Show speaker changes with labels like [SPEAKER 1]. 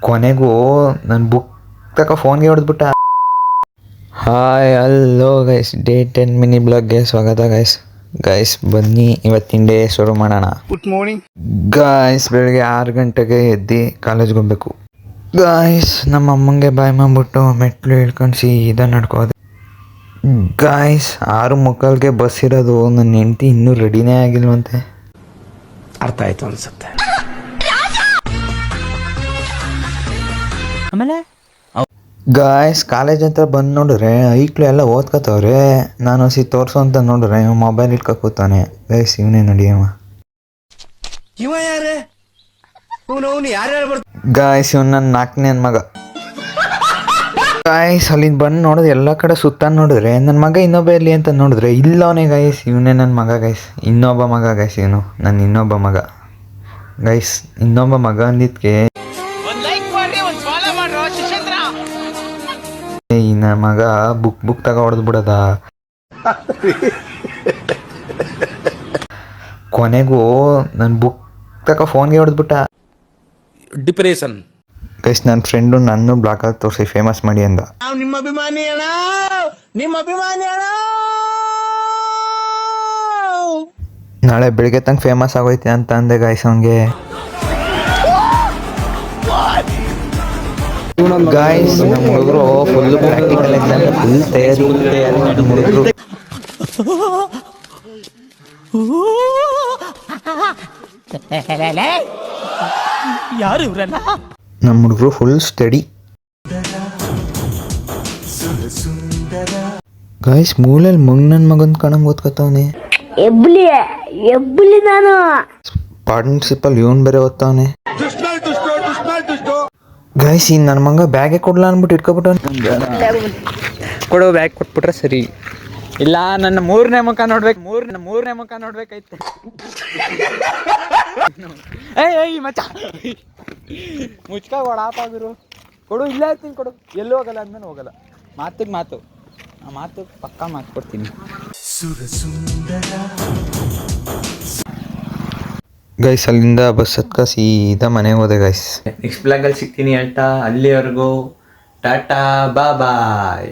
[SPEAKER 1] ಕೊನೆಗೂ ನನ್ನ ಬುಕ್ ತಕ ಫೋನ್ಗೆ ಹೊಡೆದ್ಬಿಟ್ಟ. Hi hello guys, day 10 mini ಬ್ಲಾಗ್ಗೆ ಸ್ವಾಗತ ಗೈಸ್ ಬನ್ನಿ ಇವತ್ತಿನ ಡೇ ಶುರು ಮಾಡೋಣ. Good morning guys. ಬೆಳಗ್ಗೆ 6 ಗಂಟೆಗೆ ಎದ್ದು ಕಾಲೇಜ್ಗೆ ಹೋಗ್ಬೇಕು ಗಾಯ್ಸ್. ನಮ್ಮ ಅಮ್ಮಂಗೆ ಬಾಯ್ ಮಾಡ್ಬಿಟ್ಟು ಮೆಟ್ಲು ಇಳ್ಕೊಂಡು ಸೀದಾ ನಡ್ಕೋದೆ ಗಾಯ್ಸ್. 6:45ಗೆ ಬಸ್ ಇರೋದು. ನನ್ನ ಹೆಂಡತಿ ಇನ್ನೂ ರೆಡಿನೇ ಆಗಿಲ್ವಂತೆ.
[SPEAKER 2] ಅರ್ಥ ಆಯ್ತು ಅನ್ಸುತ್ತೆ.
[SPEAKER 1] ಗಾಯ್ಸ್ ಕಾಲೇಜ್ ಅಂತ ಬಂದು ನೋಡಿದ್ರೆ ಐಕ್ಳು ಎಲ್ಲ ಓದ್ಕೋತವ್ರೆ. ನಾನು ತೋರ್ಸು ಅಂತ ನೋಡಿದ್ರೆ ಮೊಬೈಲ್ ಇಟ್ಕೊ ಕೂತಾನೆ. ಗೈಸ್ ಇವನೇ ನಡಿಯವ ಗಾಯ್ಸ್. ಇವ್ ನನ್ನ 4ನೇ ಮಗ ಗಾಯ್ಸ್. ಅಲ್ಲಿಂದ ಬಂದು ನೋಡಿದ್ರೆ ಎಲ್ಲ ಕಡೆ ಸುತ್ತ ನೋಡಿದ್ರೆ ನನ್ನ ಮಗ ಇನ್ನೊಬ್ಬ ಇರಲಿ ಅಂತ ನೋಡಿದ್ರೆ ಇಲ್ಲವನೇ ಗೈಸ್. ಇವನೇ ನನ್ನ ಮಗ ಗೈಸ್. ಇನ್ನೊಬ್ಬ ಮಗ ಗೈಸ್. ಇವನು ನನ್ನ ಇನ್ನೊಬ್ಬ ಮಗ ಗೈಸ್. ಇನ್ನೊಬ್ಬ ಮಗ ಅಂದಿದ್ಕೆ ಈ ನನ್ನ ಮಗ ಬುಕ್ ತಗ ಹೊಡೆದ್ ಬಿಡದ. ಕೊನೆಗೂ ನನ್ನ ಬುಕ್ ತಕ ಫೋನ್ಗೆ ಹೊಡೆದ್ಬಿಟ್ಟ.
[SPEAKER 2] Depression
[SPEAKER 1] guys. ನನ್ನ ಫ್ರೆಂಡು ನನ್ನ ಬ್ಲಾಕ್ ಆಗಿ ತೋರಿಸಿ ಫೇಮಸ್ ಮಾಡಿ ಅಂದ.
[SPEAKER 2] ನಿಮ್ಮ ಅಭಿಮಾನಿ ಅಣ್ಣ, ನಿಮ್ಮ ಅಭಿಮಾನಿ ಅಣ್ಣ.
[SPEAKER 1] ನಾಳೆ ಬೆಳಿಗ್ಗೆ ತನಕ ಫೇಮಸ್ ಆಗೋಯ್ತೆ ಅಂತ ಅಂದೆ ಗೈಸ್ ಅವನಿಗೆ. ಗಾಯ್ಸ್ ನಮ್ಮ ಹುಡುಗರು ಫುಲ್ ಪ್ರಾಕ್ಟಿಕಲ್ ಎಕ್ಸಾಮ್ ಫುಲ್ ತಯಾರಿ ನಮ್ಮ ಹುಡುಗರು.
[SPEAKER 2] ಯಾರು ಇವರಲ್ಲ?
[SPEAKER 1] ನಮ್ಮ ಹುಡುಗರು ಫುಲ್ ಸ್ಟಡಿ ಗಾಯ್ಸ್. ಮೂಲೆಯಲ್ಲಿ ನನ್ನ ಮಗನ್ ಕಣಂಗ್ ಓದ್ಕೊತಾವನೆ.
[SPEAKER 3] ಎಬ್ಬಲಿ ನಾನು
[SPEAKER 1] ಪಾರ್ಟ್ನರ್ಶಿಪ್ ಅಲ್ಲಿ ಇವನ್ ಬೇರೆ ಓದ್ತಾವನೆ ಗೈಸ್. ಇನ್ ನನ್ನ ಮಗ ಬ್ಯಾಗೆ ಕೊಡ್ಲ ಅನ್ಬಿಟ್ಟು ಇಟ್ಕೊಬಿಟ್ಟು
[SPEAKER 4] ಕೊಡೋ ಬ್ಯಾಗ್ ಕೊಟ್ಬಿಟ್ರೆ ಸರಿ. ಇಲ್ಲ ನನ್ನ ಮೂರನೇ ಮುಖ ನೋಡ್ಬೇಕು. ಮೂರನೇ ಮುಖ ನೋಡ್ಬೇಕಾಯ್ತು. ಏಯ್ ಮಚ್ಚ ಮುಚ್ಕ ಕೊಡಾಪಾಗಿರು. ಕೊಡು, ಇಲ್ಲ ಇರ್ತೀನಿ ಕೊಡು. ಎಲ್ಲೂ ಹೋಗಲ್ಲ ಅಂದ್ಮೇಲೆ ಹೋಗಲ್ಲ. ಮಾತಿಗೆ ಮಾತು, ಆ ಮಾತು ಪಕ್ಕಾ ಮಾತು ಕೊಡ್ತೀನಿ.
[SPEAKER 1] ಗೈಸ್ ಅಲ್ಲಿಂದ ಬಸ್ ಹತ್ಕ ಸೀದಾ ಮನೆಗೆ ಹೋದೆ ಗೈಸ್.
[SPEAKER 4] ನೆಕ್ಸ್ಟ್ ಬ್ಲಾಗಲ್ಲಿ ಸಿಗ್ತೀನಿ ಹೇಳ್ತಾ ಅಲ್ಲಿವರೆಗೂ ಟಾಟಾ ಬಾಯ್.